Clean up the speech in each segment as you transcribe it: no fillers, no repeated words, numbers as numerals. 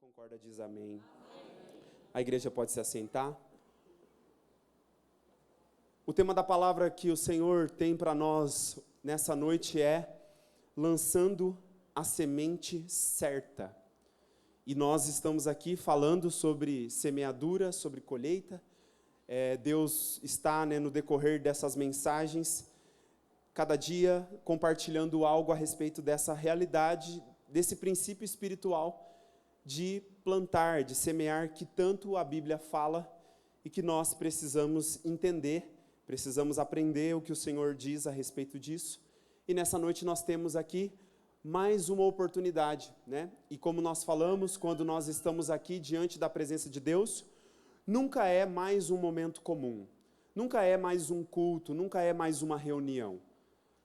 concorda diz amém. A igreja pode se assentar. O tema da palavra que o Senhor tem para nós nessa noite é lançando a semente certa. E nós estamos aqui falando sobre semeadura, sobre colheita. Deus está, no decorrer dessas mensagens, cada dia compartilhando algo a respeito dessa realidade, desse princípio espiritual de plantar, de semear, que tanto a Bíblia fala e que nós precisamos entender, precisamos aprender o que o Senhor diz a respeito disso. E nessa noite nós temos aqui mais uma oportunidade, E como nós falamos, quando nós estamos aqui diante da presença de Deus, nunca é mais um momento comum, nunca é mais um culto, nunca é mais uma reunião.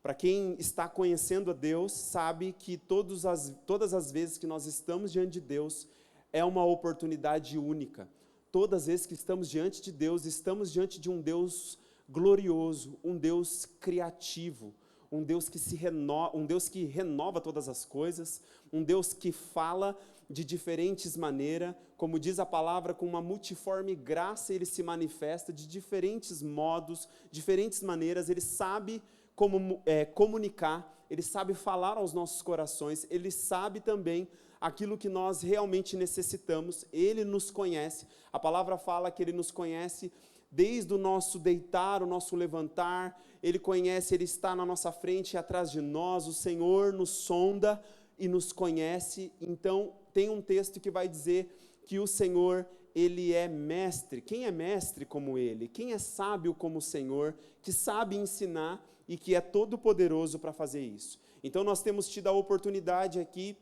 Para quem está conhecendo a Deus, sabe que todas as vezes que nós estamos diante de Deus, é uma oportunidade única. Todas as vezes que estamos diante de Deus, estamos diante de um Deus glorioso, um Deus criativo, um Deus que renova todas as coisas, um Deus que fala de diferentes maneiras, como diz a palavra, com uma multiforme graça Ele se manifesta de diferentes modos, diferentes maneiras. Ele sabe como comunicar, Ele sabe falar aos nossos corações, Ele sabe também aquilo que nós realmente necessitamos. Ele nos conhece, a palavra fala que Ele nos conhece desde o nosso deitar, o nosso levantar. Ele conhece, Ele está na nossa frente e atrás de nós. O Senhor nos sonda e nos conhece. Então tem um texto que vai dizer que o Senhor, Ele é mestre. Quem é mestre como Ele? Quem é sábio como o Senhor, que sabe ensinar e que é todo poderoso para fazer isso? Então nós temos tido a oportunidade aqui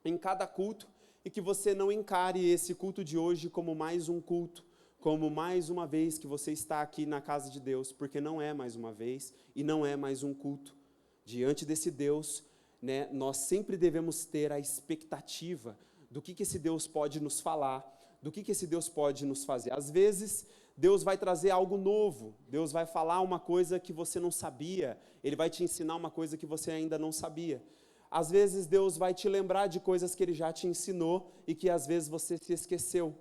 em cada culto, e que você não encare esse culto de hoje como mais um culto, como mais uma vez que você está aqui na casa de Deus, porque não é mais uma vez e não é mais um culto. Diante desse Deus, nós sempre devemos ter a expectativa do que esse Deus pode nos falar, do que esse Deus pode nos fazer. Às vezes, Deus vai trazer algo novo, Deus vai falar uma coisa que você não sabia, Ele vai te ensinar uma coisa que você ainda não sabia. Às vezes, Deus vai te lembrar de coisas que Ele já te ensinou e que às vezes você se esqueceu.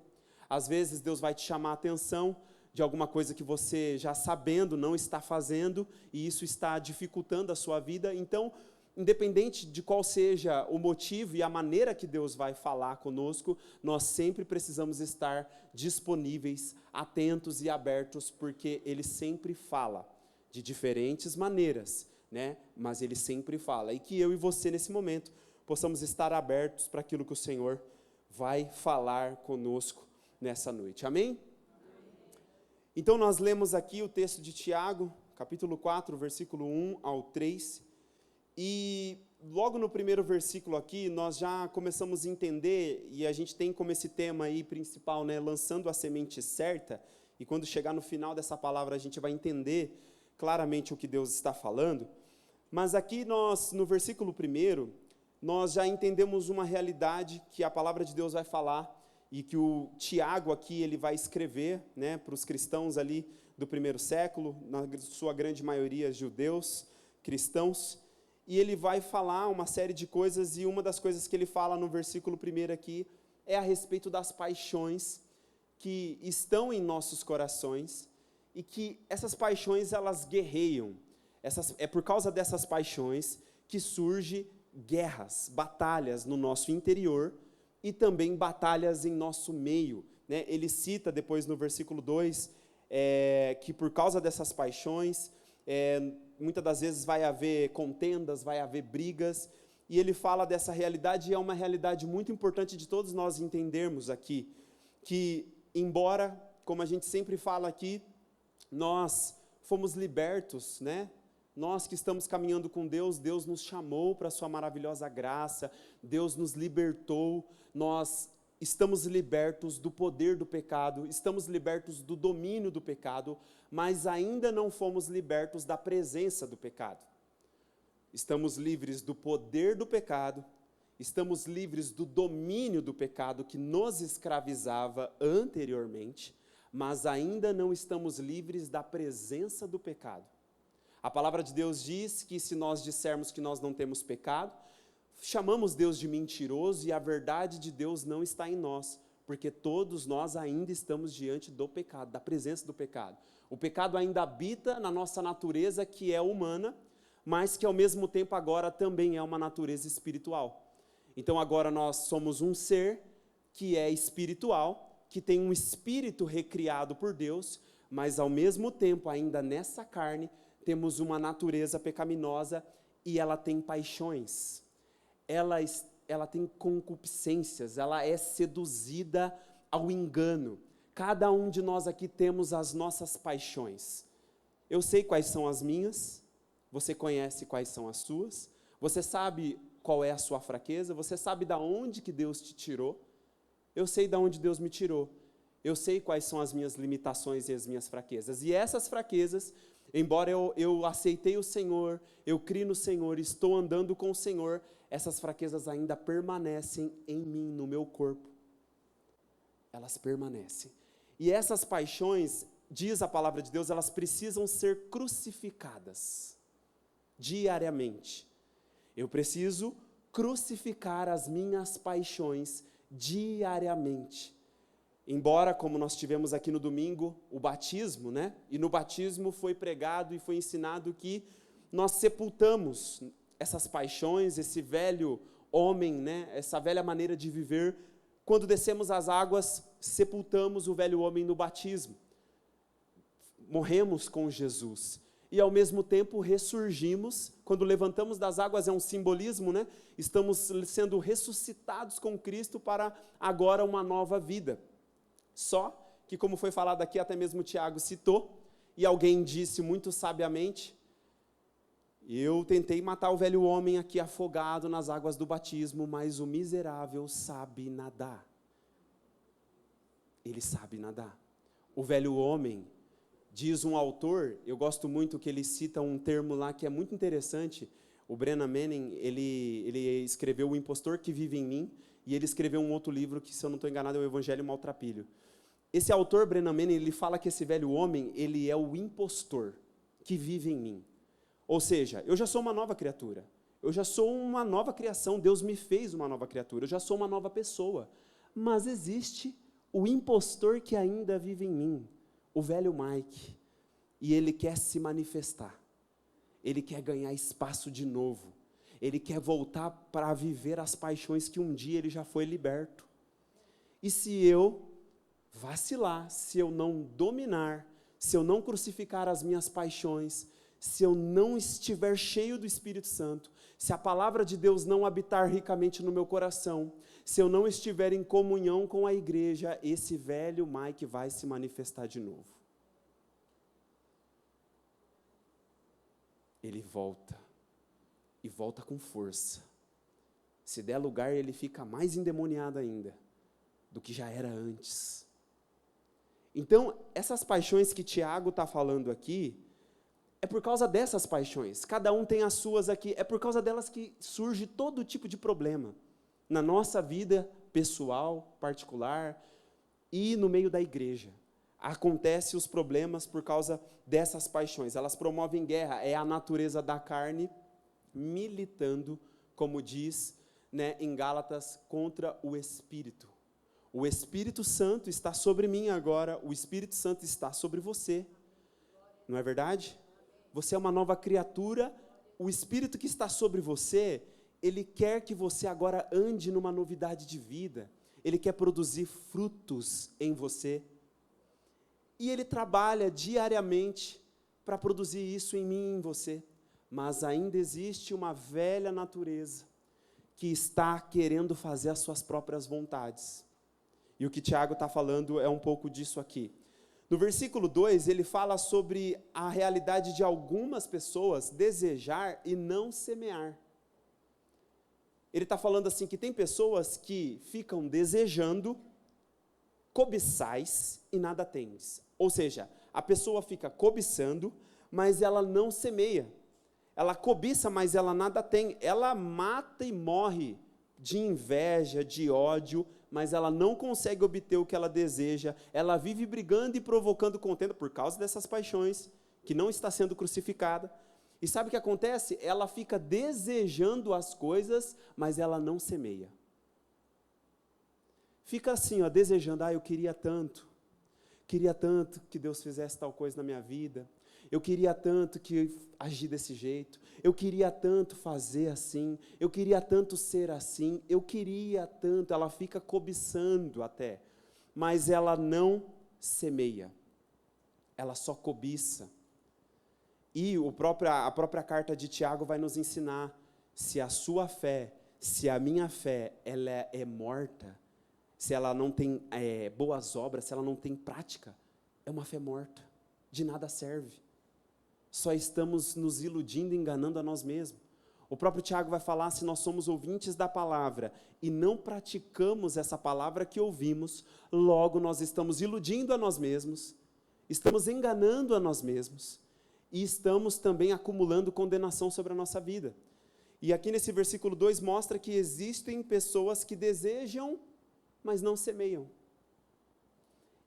Às vezes, Deus vai te chamar a atenção de alguma coisa que você já sabendo não está fazendo e isso está dificultando a sua vida. Então, independente de qual seja o motivo e a maneira que Deus vai falar conosco, nós sempre precisamos estar disponíveis, atentos e abertos, porque Ele sempre fala de diferentes maneiras, Mas Ele sempre fala. E que eu e você, nesse momento, possamos estar abertos para aquilo que o Senhor vai falar conosco nessa noite. Amém? Então nós lemos aqui o texto de Tiago, capítulo 4, versículo 1 ao 3, e logo no primeiro versículo aqui, nós já começamos a entender, e a gente tem como esse tema aí principal, lançando a semente certa, e quando chegar no final dessa palavra a gente vai entender claramente o que Deus está falando. Mas aqui nós, no versículo 1, nós já entendemos uma realidade que a palavra de Deus vai falar, e que o Tiago aqui ele vai escrever, para os cristãos ali do primeiro século, na sua grande maioria judeus, cristãos, e ele vai falar uma série de coisas, e uma das coisas que ele fala no versículo 1 aqui, é a respeito das paixões que estão em nossos corações, e que essas paixões elas guerreiam, é por causa dessas paixões que surgem guerras, batalhas no nosso interior, e também batalhas em nosso meio, Ele cita depois no versículo 2, que por causa dessas paixões, muitas das vezes vai haver contendas, vai haver brigas, e ele fala dessa realidade, e é uma realidade muito importante de todos nós entendermos aqui, que embora, como a gente sempre fala aqui, nós fomos libertos, Nós que estamos caminhando com Deus, Deus nos chamou para a sua maravilhosa graça, Deus nos libertou, nós estamos libertos do poder do pecado, estamos libertos do domínio do pecado, mas ainda não fomos libertos da presença do pecado. Estamos livres do poder do pecado, estamos livres do domínio do pecado que nos escravizava anteriormente, mas ainda não estamos livres da presença do pecado. A palavra de Deus diz que se nós dissermos que nós não temos pecado, chamamos Deus de mentiroso e a verdade de Deus não está em nós, porque todos nós ainda estamos diante do pecado, da presença do pecado. O pecado ainda habita na nossa natureza, que é humana, mas que ao mesmo tempo agora também é uma natureza espiritual. Então agora nós somos um ser que é espiritual, que tem um espírito recriado por Deus, mas ao mesmo tempo, ainda nessa carne, temos uma natureza pecaminosa e ela tem paixões, ela tem concupiscências, ela é seduzida ao engano. Cada um de nós aqui temos as nossas paixões. Eu sei quais são as minhas, você conhece quais são as suas, você sabe qual é a sua fraqueza, você sabe de onde que Deus te tirou, eu sei de onde Deus me tirou, eu sei quais são as minhas limitações e as minhas fraquezas, e essas fraquezas, embora eu aceitei o Senhor, eu crio no Senhor, estou andando com o Senhor, essas fraquezas ainda permanecem em mim, no meu corpo, elas permanecem, e essas paixões, diz a palavra de Deus, elas precisam ser crucificadas, diariamente. Eu preciso crucificar as minhas paixões diariamente. Embora, como nós tivemos aqui no domingo, o batismo, né? E no batismo foi pregado e foi ensinado que nós sepultamos essas paixões, esse velho homem, né? Essa velha maneira de viver. Quando descemos as águas, sepultamos o velho homem no batismo. Morremos com Jesus. E ao mesmo tempo ressurgimos, quando levantamos das águas é um simbolismo, né? Estamos sendo ressuscitados com Cristo para agora uma nova vida. Só que, como foi falado aqui, até mesmo Tiago citou, e alguém disse muito sabiamente, eu tentei matar o velho homem aqui afogado nas águas do batismo, mas o miserável sabe nadar. Ele sabe nadar. O velho homem, diz um autor, eu gosto muito que ele cita um termo lá que é muito interessante, o Brennan Manning, ele escreveu O Impostor que Vive em Mim, e ele escreveu um outro livro que, se eu não estou enganado, é o Evangelho Maltrapilho. Esse autor, Brennan Manning, ele fala que esse velho homem, ele é o impostor que vive em mim. Ou seja, eu já sou uma nova criatura, eu já sou uma nova criação, Deus me fez uma nova criatura, eu já sou uma nova pessoa, mas existe o impostor que ainda vive em mim, o velho Mike, e ele quer se manifestar, ele quer ganhar espaço de novo, ele quer voltar para viver as paixões que um dia ele já foi liberto. E se eu vacilar, se eu não dominar, se eu não crucificar as minhas paixões, se eu não estiver cheio do Espírito Santo, se a palavra de Deus não habitar ricamente no meu coração, se eu não estiver em comunhão com a igreja, esse velho Mike vai se manifestar de novo. Ele volta, e volta com força. Se der lugar, ele fica mais endemoniado ainda, do que já era antes. Então, essas paixões que Tiago está falando aqui, é por causa dessas paixões, cada um tem as suas aqui, é por causa delas que surge todo tipo de problema, na nossa vida pessoal, particular, e no meio da igreja. Acontecem os problemas por causa dessas paixões, elas promovem guerra, é a natureza da carne militando, como diz, né, em Gálatas, contra o Espírito. O Espírito Santo está sobre mim agora, o Espírito Santo está sobre você, não é verdade? Você é uma nova criatura, o Espírito que está sobre você, ele quer que você agora ande numa novidade de vida, ele quer produzir frutos em você, e ele trabalha diariamente para produzir isso em mim e em você, mas ainda existe uma velha natureza que está querendo fazer as suas próprias vontades, e o que Tiago está falando é um pouco disso aqui. No versículo 2, ele fala sobre a realidade de algumas pessoas desejar e não semear. Ele está falando assim, que tem pessoas que ficam desejando, cobiçais e nada tendes. Ou seja, a pessoa fica cobiçando, mas ela não semeia. Ela cobiça, mas ela nada tem. Ela mata e morre de inveja, de ódio, mas ela não consegue obter o que ela deseja, ela vive brigando e provocando contenda por causa dessas paixões, que não está sendo crucificada, E sabe o que acontece? Ela fica desejando as coisas, mas ela não semeia. Fica assim, ó, desejando, eu queria tanto que Deus fizesse tal coisa na minha vida, eu queria tanto que agir desse jeito, eu queria tanto fazer assim, eu queria tanto ser assim, eu queria tanto, ela fica cobiçando até, mas ela não semeia, ela só cobiça. E a própria carta de Tiago vai nos ensinar, se a sua fé, se a minha fé, ela é morta, se ela não tem boas obras, se ela não tem prática, é uma fé morta, de nada serve. Só estamos nos iludindo, enganando a nós mesmos. O próprio Tiago vai falar, se nós somos ouvintes da palavra e não praticamos essa palavra que ouvimos, logo nós estamos iludindo a nós mesmos, estamos enganando a nós mesmos e estamos também acumulando condenação sobre a nossa vida. E aqui nesse versículo 2 mostra que existem pessoas que desejam, mas não semeiam.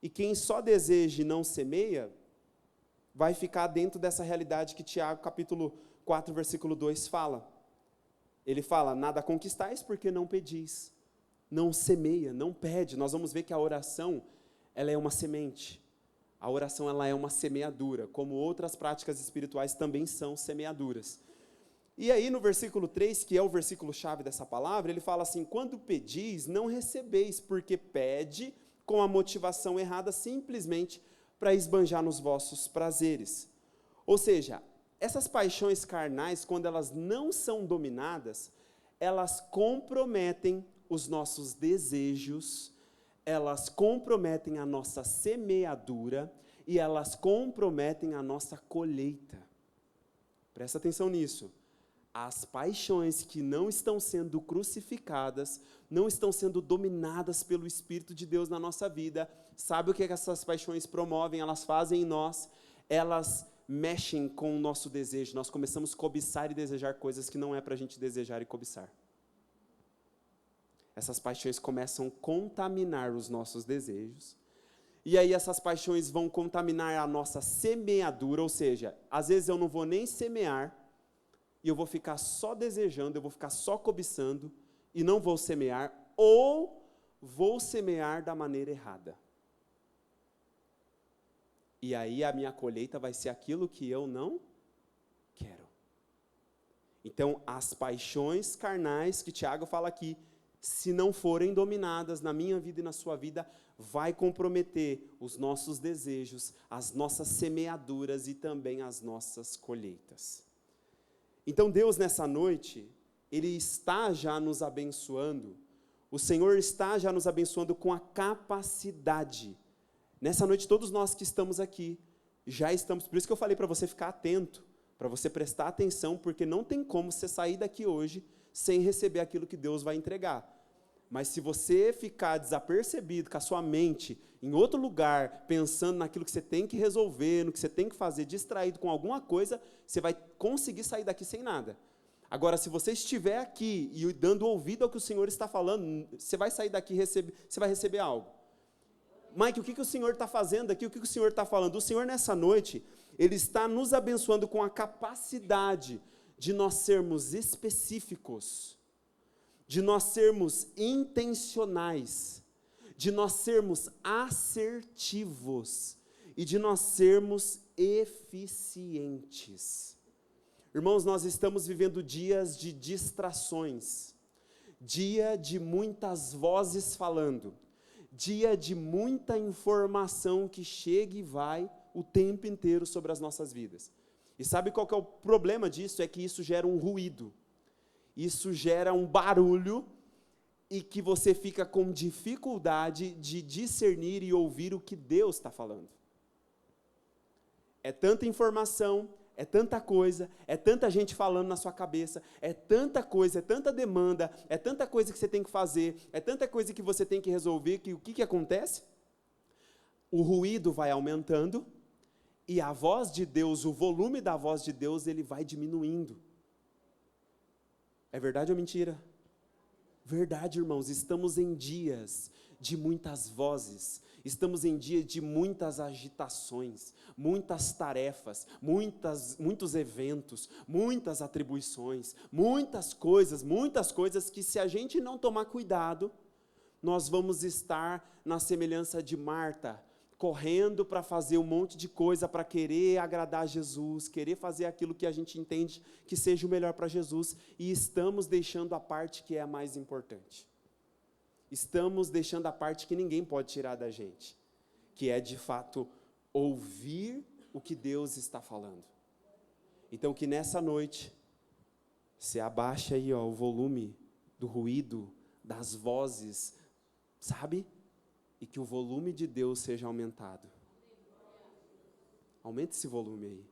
E quem só deseja e não semeia, vai ficar dentro dessa realidade que Tiago, capítulo 4, versículo 2 fala. Ele fala, nada conquistais porque não pedis. Não semeia, não pede. Nós vamos ver que a oração, ela é uma semente. A oração, ela é uma semeadura, como outras práticas espirituais também são semeaduras. E aí no versículo 3, que é o versículo chave dessa palavra, ele fala assim, quando pedis, não recebeis, porque pede com a motivação errada, simplesmente para esbanjar nos vossos prazeres. Ou seja, essas paixões carnais, quando elas não são dominadas, elas comprometem os nossos desejos, elas comprometem a nossa semeadura e elas comprometem a nossa colheita. Presta atenção nisso. As paixões que não estão sendo crucificadas, não estão sendo dominadas pelo Espírito de Deus na nossa vida, sabe o que essas paixões promovem? Elas fazem em nós, elas mexem com o nosso desejo, nós começamos a cobiçar e desejar coisas que não é para a gente desejar e cobiçar. Essas paixões começam a contaminar os nossos desejos, e aí essas paixões vão contaminar a nossa semeadura, ou seja, às vezes eu não vou nem semear, e eu vou ficar só desejando, eu vou ficar só cobiçando, e não vou semear, ou vou semear da maneira errada. E aí a minha colheita vai ser aquilo que eu não quero. Então, as paixões carnais que Tiago fala aqui, se não forem dominadas na minha vida e na sua vida, vai comprometer os nossos desejos, as nossas semeaduras e também as nossas colheitas. Então Deus nessa noite, Ele está já nos abençoando, o Senhor está já nos abençoando com a capacidade. Nessa noite todos nós que estamos aqui, já estamos, por isso que eu falei para você ficar atento, para você prestar atenção, porque não tem como você sair daqui hoje sem receber aquilo que Deus vai entregar. Mas se você ficar desapercebido com a sua mente em outro lugar, pensando naquilo que você tem que resolver, no que você tem que fazer, distraído com alguma coisa, você vai conseguir sair daqui sem nada. Agora, se você estiver aqui e dando ouvido ao que o Senhor está falando, você vai sair daqui, você vai receber algo. Mike, o que o Senhor está fazendo aqui? O que o Senhor está falando? O Senhor, nessa noite, Ele está nos abençoando com a capacidade de nós sermos específicos, de nós sermos intencionais, de nós sermos assertivos e de nós sermos eficientes. Irmãos, nós estamos vivendo dias de distrações, dia de muitas vozes falando, dia de muita informação que chega e vai o tempo inteiro sobre as nossas vidas. E sabe qual que é o problema disso? É que isso gera um ruído, isso gera um barulho, e que você fica com dificuldade de discernir e ouvir o que Deus está falando. É tanta informação, é tanta coisa, é tanta gente falando na sua cabeça, é tanta coisa, é tanta demanda, é tanta coisa que você tem que fazer, é tanta coisa que você tem que resolver, que o que acontece? O ruído vai aumentando, e a voz de Deus, o volume da voz de Deus, ele vai diminuindo. É verdade ou mentira? Verdade, irmãos, estamos em dias de muitas vozes, estamos em dia de muitas agitações, muitas tarefas, muitos eventos, muitas atribuições, muitas coisas que, se a gente não tomar cuidado, nós vamos estar na semelhança de Marta, correndo para fazer um monte de coisa, para querer agradar Jesus, querer fazer aquilo que a gente entende que seja o melhor para Jesus, e estamos deixando a parte que é a mais importante. Estamos deixando a parte que ninguém pode tirar da gente, que é, de fato, ouvir o que Deus está falando. Então, que nessa noite, você abaixa aí, o volume do ruído, das vozes, sabe? E que o volume de Deus seja aumentado. Aumenta esse volume aí.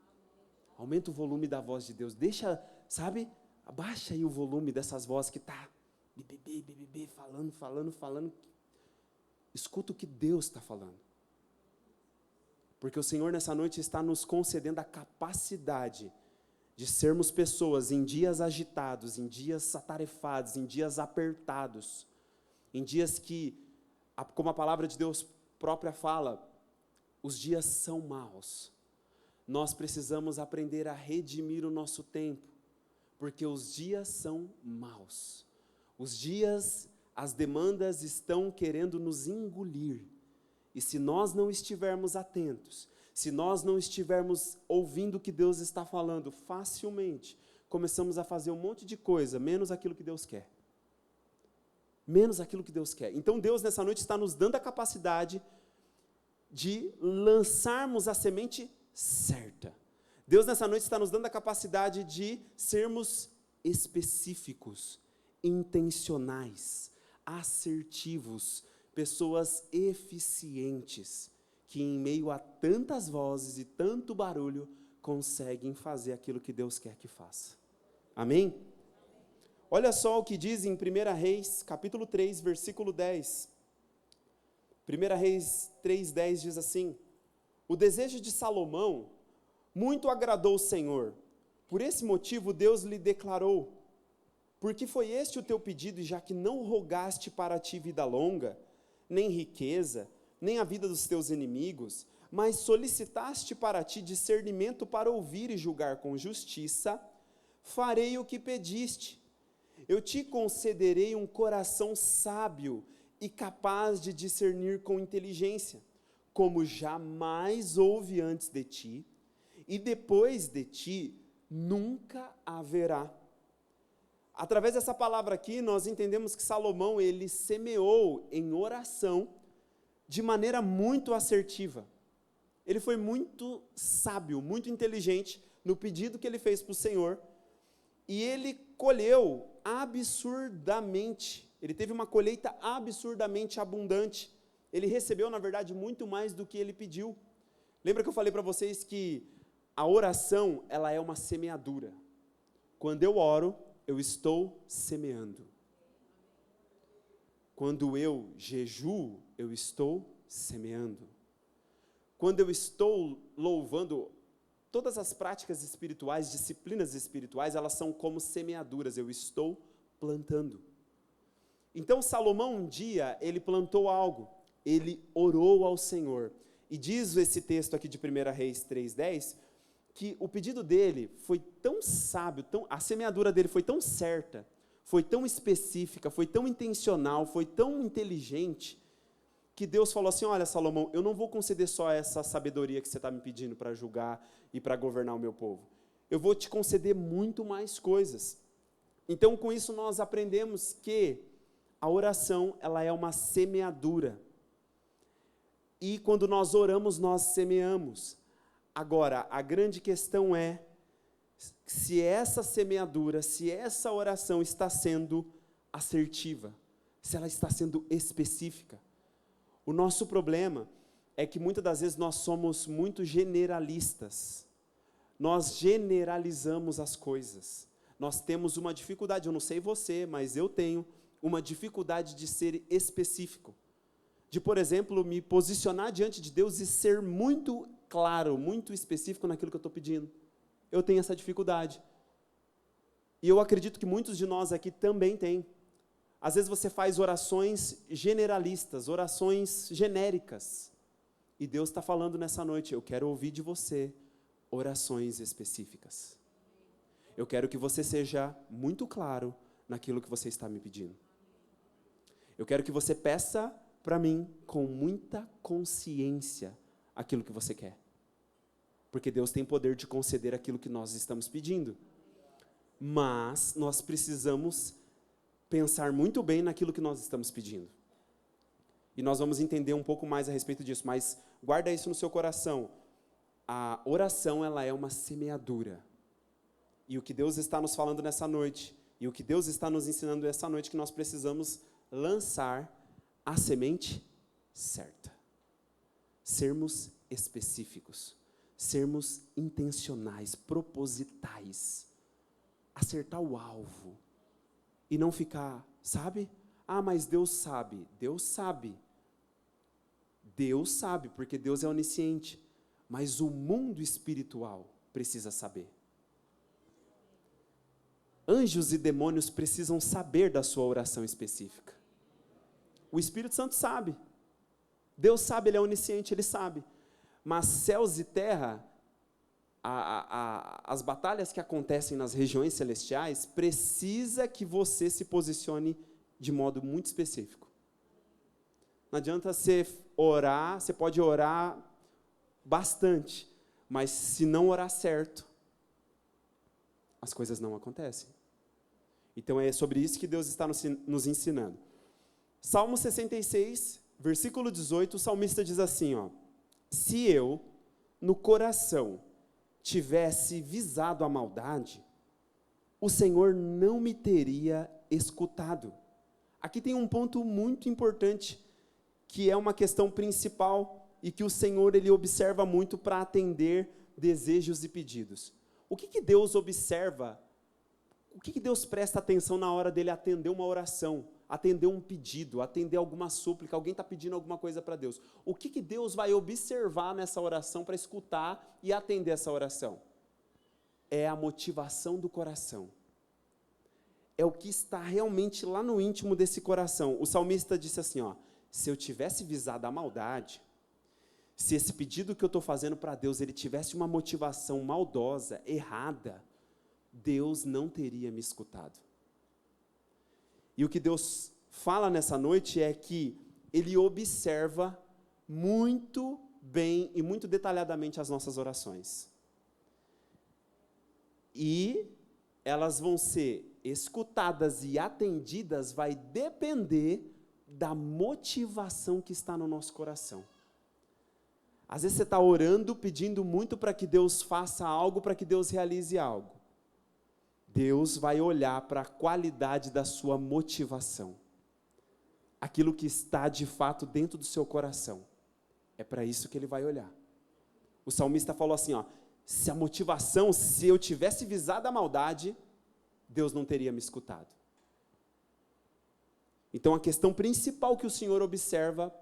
Aumenta o volume da voz de Deus. Deixa, sabe? Abaixa aí o volume dessas vozes que está falando. Escuta o que Deus está falando. Porque o Senhor nessa noite está nos concedendo a capacidade de sermos pessoas em dias agitados, em dias atarefados, em dias apertados, em dias que, como a palavra de Deus própria fala, os dias são maus. Nós precisamos aprender a redimir o nosso tempo, porque os dias são maus. Os dias, as demandas estão querendo nos engolir. E se nós não estivermos atentos, se nós não estivermos ouvindo o que Deus está falando, facilmente começamos a fazer um monte de coisa, menos aquilo que Deus quer. Menos aquilo que Deus quer. Então Deus nessa noite está nos dando a capacidade de lançarmos a semente certa. Deus nessa noite está nos dando a capacidade de sermos específicos, intencionais, assertivos, pessoas eficientes, que em meio a tantas vozes e tanto barulho, conseguem fazer aquilo que Deus quer que faça. Amém? Olha só o que diz em 1 Reis, capítulo 3, versículo 10. 1 Reis 3:10 diz assim: o desejo de Salomão muito agradou o Senhor. Por esse motivo Deus lhe declarou: porque foi este o teu pedido, e já que não rogaste para ti vida longa, nem riqueza, nem a vida dos teus inimigos, mas solicitaste para ti discernimento para ouvir e julgar com justiça, farei o que pediste. Eu te concederei um coração sábio e capaz de discernir com inteligência, como jamais houve antes de ti, e depois de ti nunca haverá. Através dessa palavra aqui, nós entendemos que Salomão, ele semeou em oração de maneira muito assertiva. Ele foi muito sábio, muito inteligente no pedido que ele fez para o Senhor, e ele colheu absurdamente, ele teve uma colheita absurdamente abundante. Ele recebeu, na verdade, muito mais do que ele pediu. Lembra que eu falei para vocês que a oração, ela é uma semeadura. Quando eu oro, eu estou semeando. Quando eu jejuo, eu estou semeando. Quando eu estou louvando, todas as práticas espirituais, disciplinas espirituais, elas são como semeaduras, eu estou plantando. Então Salomão um dia, ele plantou algo, ele orou ao Senhor, e diz esse texto aqui de 1 Reis 3:10, que o pedido dele foi tão sábio, a semeadura dele foi tão certa, foi tão específica, foi tão intencional, foi tão inteligente, que Deus falou assim: olha, Salomão, eu não vou conceder só essa sabedoria que você está me pedindo para julgar e para governar o meu povo. Eu vou te conceder muito mais coisas. Então, com isso, nós aprendemos que a oração, ela é uma semeadura. E quando nós oramos, nós semeamos. Agora, a grande questão é, se essa semeadura, se essa oração está sendo assertiva, se ela está sendo específica. O nosso problema é que muitas das vezes nós somos muito generalistas. Nós generalizamos as coisas. Nós temos uma dificuldade, eu não sei você, mas eu tenho uma dificuldade de ser específico. De, por exemplo, me posicionar diante de Deus e ser muito claro, muito específico naquilo que eu estou pedindo. Eu tenho essa dificuldade. E eu acredito que muitos de nós aqui também têm. Às vezes você faz orações generalistas, orações genéricas. E Deus está falando nessa noite, eu quero ouvir de você orações específicas. Eu quero que você seja muito claro naquilo que você está me pedindo. Eu quero que você peça para mim com muita consciência aquilo que você quer. Porque Deus tem poder de conceder aquilo que nós estamos pedindo. Mas nós precisamos pensar muito bem naquilo que nós estamos pedindo. E nós vamos entender um pouco mais a respeito disso, mas guarda isso no seu coração. A oração, ela é uma semeadura. E o que Deus está nos falando nessa noite, e o que Deus está nos ensinando nessa noite, que nós precisamos lançar a semente certa. Sermos específicos, sermos intencionais, propositais, acertar o alvo, e não ficar, sabe? Ah, mas Deus sabe. Deus sabe. Deus sabe, porque Deus é onisciente. Mas o mundo espiritual precisa saber. Anjos e demônios precisam saber da sua oração específica. O Espírito Santo sabe. Deus sabe, Ele é onisciente, Ele sabe. Mas céus e terra, as batalhas que acontecem nas regiões celestiais, precisa que você se posicione de modo muito específico. Não adianta você orar, você pode orar bastante, mas se não orar certo, as coisas não acontecem. Então é sobre isso que Deus está nos ensinando. Salmo 66, versículo 18, o salmista diz assim, ó: se eu, no coração, tivesse visado a maldade, o Senhor não me teria escutado. Aqui tem um ponto muito importante, que é uma questão principal, e que o Senhor, Ele observa muito para atender desejos e pedidos. O que Deus observa? O que Deus presta atenção na hora dele atender uma oração, atender um pedido, atender alguma súplica, alguém está pedindo alguma coisa para Deus? O que Deus vai observar nessa oração para escutar e atender essa oração? É a motivação do coração. É o que está realmente lá no íntimo desse coração. O salmista disse assim, ó: se eu tivesse visado a maldade, se esse pedido que eu estou fazendo para Deus, ele tivesse uma motivação maldosa, errada, Deus não teria me escutado. E o que Deus fala nessa noite é que Ele observa muito bem e muito detalhadamente as nossas orações. E elas vão ser escutadas e atendidas, vai depender da motivação que está no nosso coração. Às vezes você está orando, pedindo muito para que Deus faça algo, para que Deus realize algo. Deus vai olhar para a qualidade da sua motivação. Aquilo que está de fato dentro do seu coração. É para isso que Ele vai olhar. O salmista falou assim, ó: se a motivação, se eu tivesse visado a maldade, Deus não teria me escutado. Então a questão principal que o Senhor observa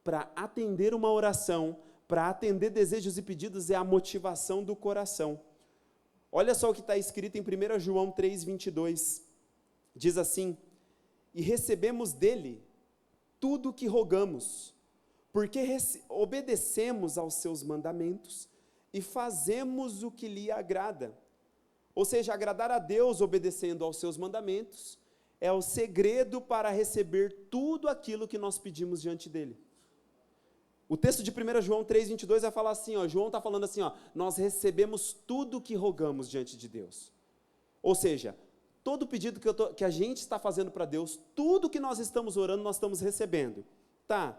para atender uma oração, para atender desejos e pedidos, é a motivação do coração. Olha só o que está escrito em 1 João 3:22, diz assim: e recebemos dele tudo o que rogamos, porque obedecemos aos seus mandamentos e fazemos o que lhe agrada. Ou seja, agradar a Deus obedecendo aos seus mandamentos é o segredo para receber tudo aquilo que nós pedimos diante dele. O texto de 1 João 3:22 vai falar assim, ó, João está falando assim, ó: nós recebemos tudo o que rogamos diante de Deus. Ou seja, todo pedido que a gente está fazendo para Deus, tudo que nós estamos orando, nós estamos recebendo. Tá,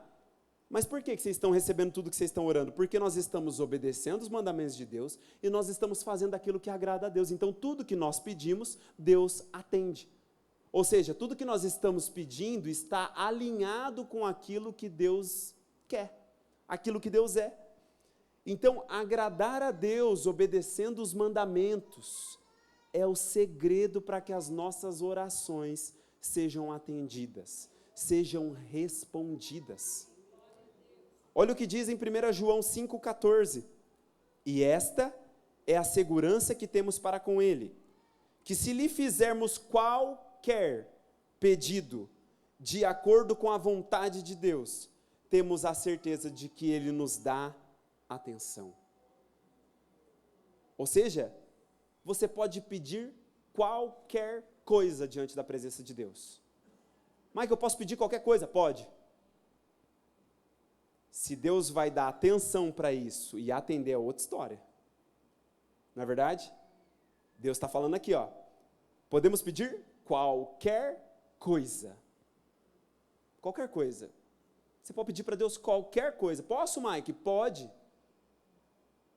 mas por que vocês estão recebendo tudo que vocês estão orando? Porque nós estamos obedecendo os mandamentos de Deus e nós estamos fazendo aquilo que agrada a Deus. Então, tudo que nós pedimos, Deus atende. Ou seja, tudo que nós estamos pedindo está alinhado com aquilo que Deus quer, aquilo que Deus é. Então, agradar a Deus obedecendo os mandamentos é o segredo para que as nossas orações sejam atendidas, sejam respondidas. Olha o que diz em 1 João 5,14. E esta é a segurança que temos para com Ele, que se lhe fizermos qualquer pedido de acordo com a vontade de Deus, temos a certeza de que Ele nos dá atenção. Ou seja, você pode pedir qualquer coisa diante da presença de Deus. Mike, eu posso pedir qualquer coisa? Pode. Se Deus vai dar atenção para isso e atender é outra história. Não é verdade? Deus está falando aqui, ó. Podemos pedir qualquer coisa. Qualquer coisa. Você pode pedir para Deus qualquer coisa. Posso, Mike? Pode.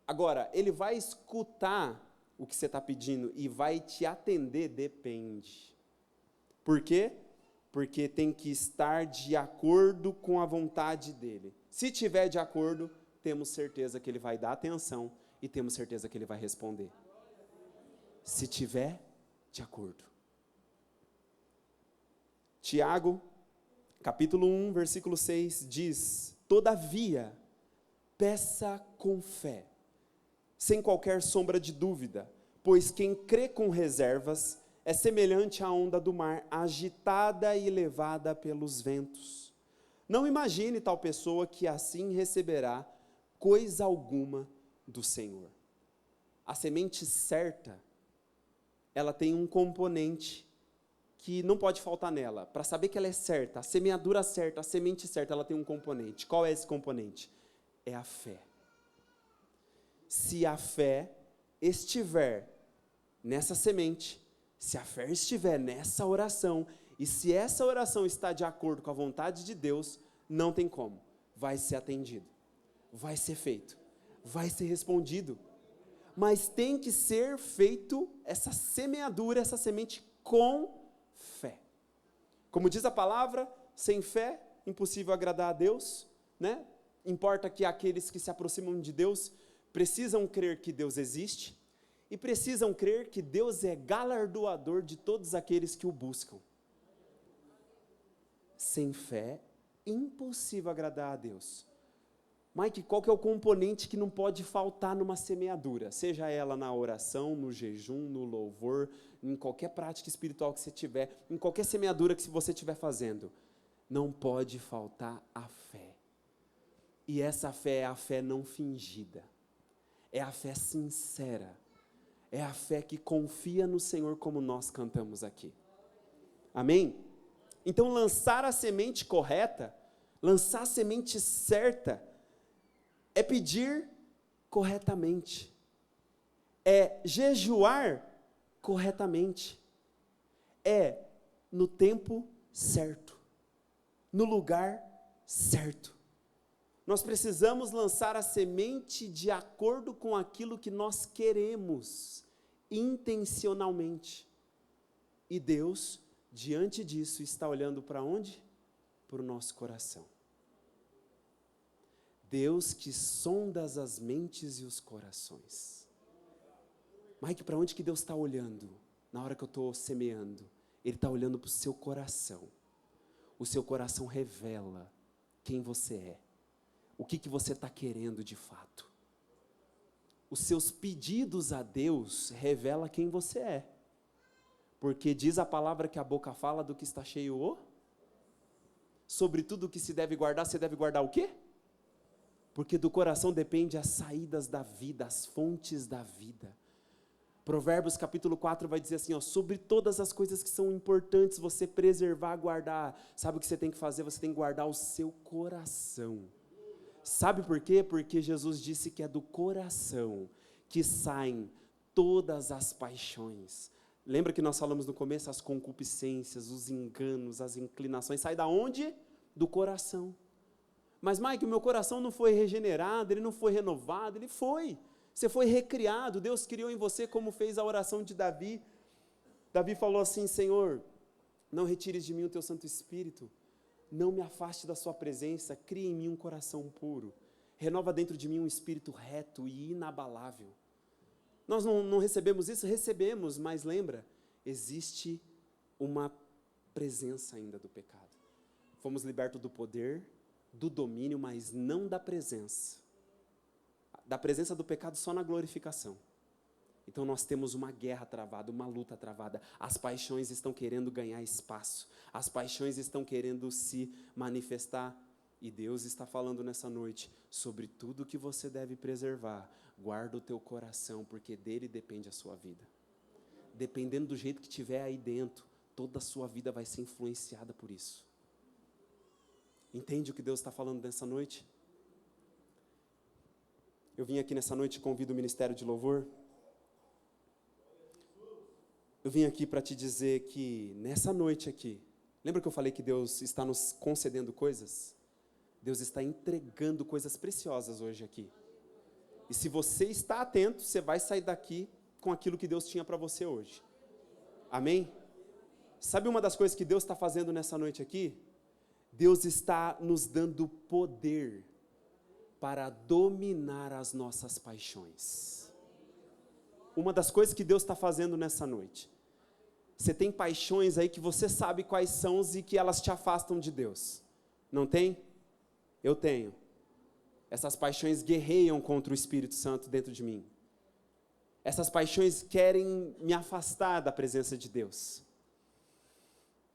Agora, Ele vai escutar o que você está pedindo e vai te atender? Depende. Por quê? Porque tem que estar de acordo com a vontade dEle. Se tiver de acordo, temos certeza que Ele vai dar atenção e temos certeza que Ele vai responder. Se tiver de acordo. Tiago, capítulo 1, versículo 6, diz: todavia, peça com fé, sem qualquer sombra de dúvida, pois quem crê com reservas é semelhante à onda do mar, agitada e levada pelos ventos. Não imagine tal pessoa que assim receberá coisa alguma do Senhor. A semente certa, ela tem um componente que não pode faltar nela. Para saber que ela é certa, a semeadura certa, a semente certa, ela tem um componente. Qual é esse componente? É a fé. Se a fé estiver nessa semente, se a fé estiver nessa oração, e se essa oração está de acordo com a vontade de Deus, não tem como. Vai ser atendido, vai ser feito, vai ser respondido. Mas tem que ser feito essa semeadura, essa semente com fé. Como diz a palavra, sem fé, impossível agradar a Deus, né? Importa que aqueles que se aproximam de Deus precisam crer que Deus existe e precisam crer que Deus é galardoador de todos aqueles que o buscam. Sem fé, impossível agradar a Deus. Mike, qual que é o componente que não pode faltar numa semeadura? Seja ela na oração, no jejum, no louvor, em qualquer prática espiritual que você tiver, em qualquer semeadura que você estiver fazendo, não pode faltar a fé. E essa fé é a fé não fingida, é a fé sincera, é a fé que confia no Senhor, como nós cantamos aqui. Amém? Então, lançar a semente correta, lançar a semente certa, é pedir corretamente, é jejuar corretamente, é no tempo certo, no lugar certo. Nós precisamos lançar a semente de acordo com aquilo que nós queremos, intencionalmente. E Deus, diante disso, está olhando para onde? Para o nosso coração. Deus que sonda as mentes e os corações. Mike, para onde que Deus está olhando na hora que eu estou semeando? Ele está olhando para o seu coração. O seu coração revela quem você é. O que você está querendo de fato. Os seus pedidos a Deus revelam quem você é. Porque diz a palavra que a boca fala do que está cheio o... Sobre tudo o que se deve guardar, você deve guardar o quê? Porque do coração depende as saídas da vida, as fontes da vida. Provérbios capítulo 4 vai dizer assim, ó, sobre todas as coisas que são importantes você preservar, guardar. Sabe o que você tem que fazer? Você tem que guardar o seu coração. Sabe por quê? Porque Jesus disse que é do coração que saem todas as paixões. Lembra que nós falamos no começo? As concupiscências, os enganos, as inclinações. Sai da onde? Do coração. Mas, Mike, o meu coração não foi regenerado, ele não foi renovado, ele foi. Você foi recriado, Deus criou em você como fez a oração de Davi. Davi falou assim, Senhor, não retires de mim o teu Santo Espírito, não me afaste da sua presença, cria em mim um coração puro, renova dentro de mim um espírito reto e inabalável. Nós não recebemos isso? Recebemos, mas lembra, existe uma presença ainda do pecado. Fomos libertos do poder, do domínio, mas não da presença. Da presença do pecado só na glorificação. Então nós temos uma guerra travada, uma luta travada. As paixões estão querendo ganhar espaço. As paixões estão querendo se manifestar. E Deus está falando nessa noite sobre tudo que você deve preservar. Guarda o teu coração, porque dele depende a sua vida. Dependendo do jeito que tiver aí dentro, toda a sua vida vai ser influenciada por isso. Entende o que Deus está falando nessa noite? Eu vim aqui nessa noite e convido o Ministério de Louvor. Eu vim aqui para te dizer que nessa noite aqui, lembra que eu falei que Deus está nos concedendo coisas? Deus está entregando coisas preciosas hoje aqui. E se você está atento, você vai sair daqui com aquilo que Deus tinha para você hoje. Amém? Sabe uma das coisas que Deus está fazendo nessa noite aqui? Deus está nos dando poder para dominar as nossas paixões. Uma das coisas que Deus está fazendo nessa noite. Você tem paixões aí que você sabe quais são e que elas te afastam de Deus. Não tem? Eu tenho. Essas paixões guerreiam contra o Espírito Santo dentro de mim. Essas paixões querem me afastar da presença de Deus.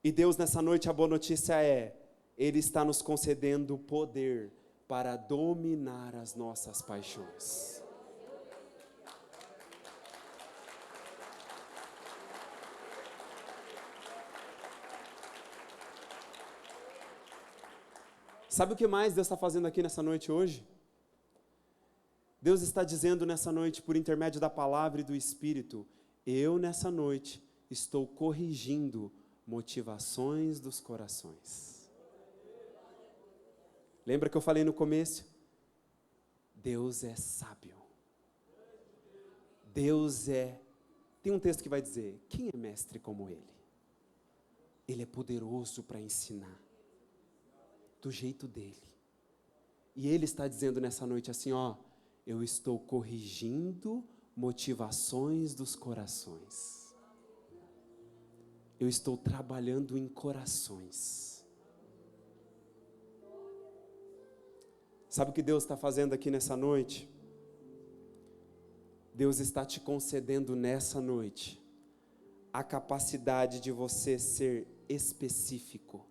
E Deus nessa noite, a boa notícia é, Ele está nos concedendo poder para dominar as nossas paixões. Sabe o que mais Deus está fazendo aqui nessa noite hoje? Deus está dizendo nessa noite, por intermédio da palavra e do Espírito, eu nessa noite estou corrigindo motivações dos corações. Lembra que eu falei no começo? Deus é sábio. Tem um texto que vai dizer, quem é mestre como Ele? Ele é poderoso para ensinar, do jeito dele. E Ele está dizendo nessa noite assim, eu estou corrigindo motivações dos corações. Eu estou trabalhando em corações. Sabe o que Deus está fazendo aqui nessa noite? Deus está te concedendo nessa noite a capacidade de você ser específico,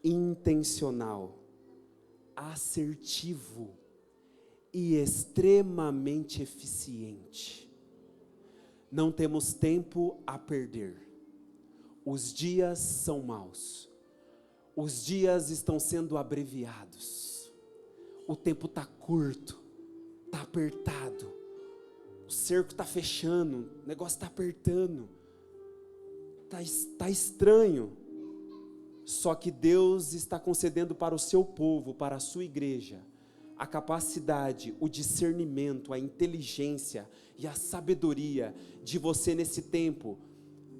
intencional, assertivo e extremamente eficiente. Não temos tempo a perder. Os dias são maus. Os dias estão sendo abreviados. O tempo está curto, está apertado. O cerco está fechando, o negócio está apertando. Está estranho. Só que Deus está concedendo para o seu povo, para a sua igreja, a capacidade, o discernimento, a inteligência e a sabedoria de você nesse tempo,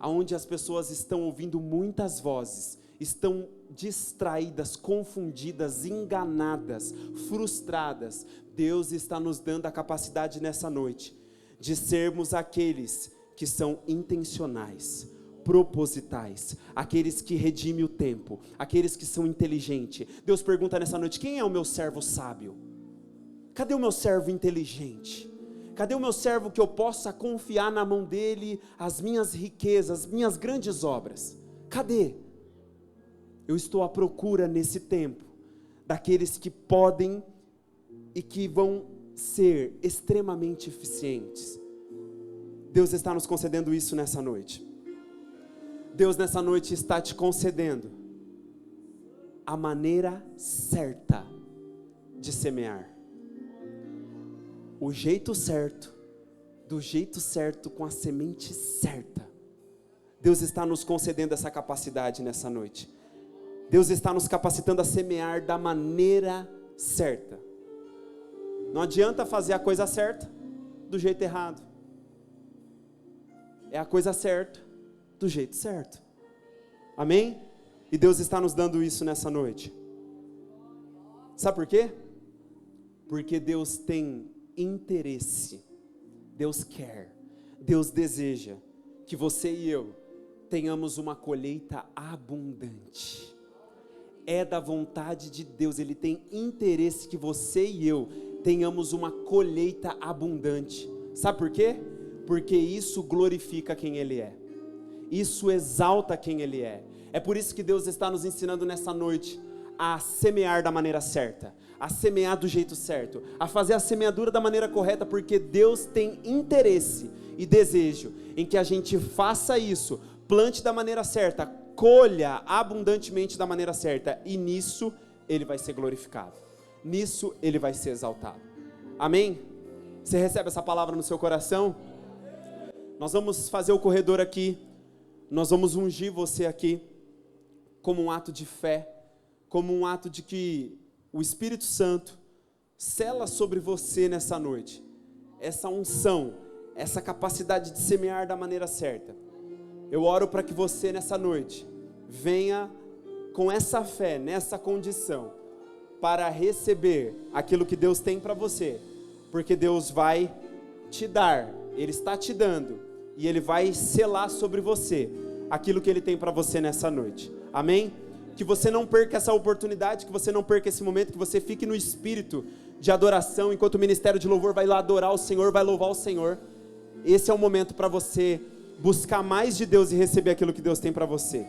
onde as pessoas estão ouvindo muitas vozes, estão distraídas, confundidas, enganadas, frustradas. Deus está nos dando a capacidade nessa noite de sermos aqueles que são intencionais, propositais, aqueles que redimem o tempo, aqueles que são inteligentes. Deus pergunta nessa noite, quem é o meu servo sábio? Cadê o meu servo inteligente? Cadê o meu servo que eu possa confiar na mão dele as minhas riquezas, as minhas grandes obras? Cadê? Eu estou à procura nesse tempo daqueles que podem e que vão ser extremamente eficientes. Deus está nos concedendo isso nessa noite. Deus nessa noite está te concedendo a maneira certa de semear. O jeito certo, do jeito certo, com a semente certa. Deus está nos concedendo essa capacidade nessa noite. Deus está nos capacitando a semear da maneira certa. Não adianta fazer a coisa certa do jeito errado. É a coisa certa do jeito certo. Amém? E Deus está nos dando isso nessa noite. Sabe por quê? Porque Deus tem interesse, Deus quer, Deus deseja que você e eu tenhamos uma colheita abundante. É da vontade de Deus, Ele tem interesse que você e eu tenhamos uma colheita abundante. Sabe por quê? Porque isso glorifica quem Ele é. Isso exalta quem Ele é. É por isso que Deus está nos ensinando nessa noite a semear da maneira certa, a semear do jeito certo, a fazer a semeadura da maneira correta, porque Deus tem interesse e desejo em que a gente faça isso, plante da maneira certa, colha abundantemente da maneira certa, e nisso Ele vai ser glorificado, nisso Ele vai ser exaltado. Amém? Você recebe essa palavra no seu coração? Nós vamos fazer o corredor aqui, nós vamos ungir você aqui, como um ato de fé, como um ato de que o Espírito Santo sela sobre você nessa noite, essa unção, essa capacidade de semear da maneira certa. Eu oro para que você nessa noite venha com essa fé, nessa condição, para receber aquilo que Deus tem para você, porque Deus vai te dar, Ele está te dando, e Ele vai selar sobre você aquilo que Ele tem para você nessa noite. Amém? Que você não perca essa oportunidade, que você não perca esse momento, que você fique no espírito de adoração, enquanto o ministério de louvor vai lá adorar o Senhor, vai louvar o Senhor. Esse é o momento para você buscar mais de Deus e receber aquilo que Deus tem para você.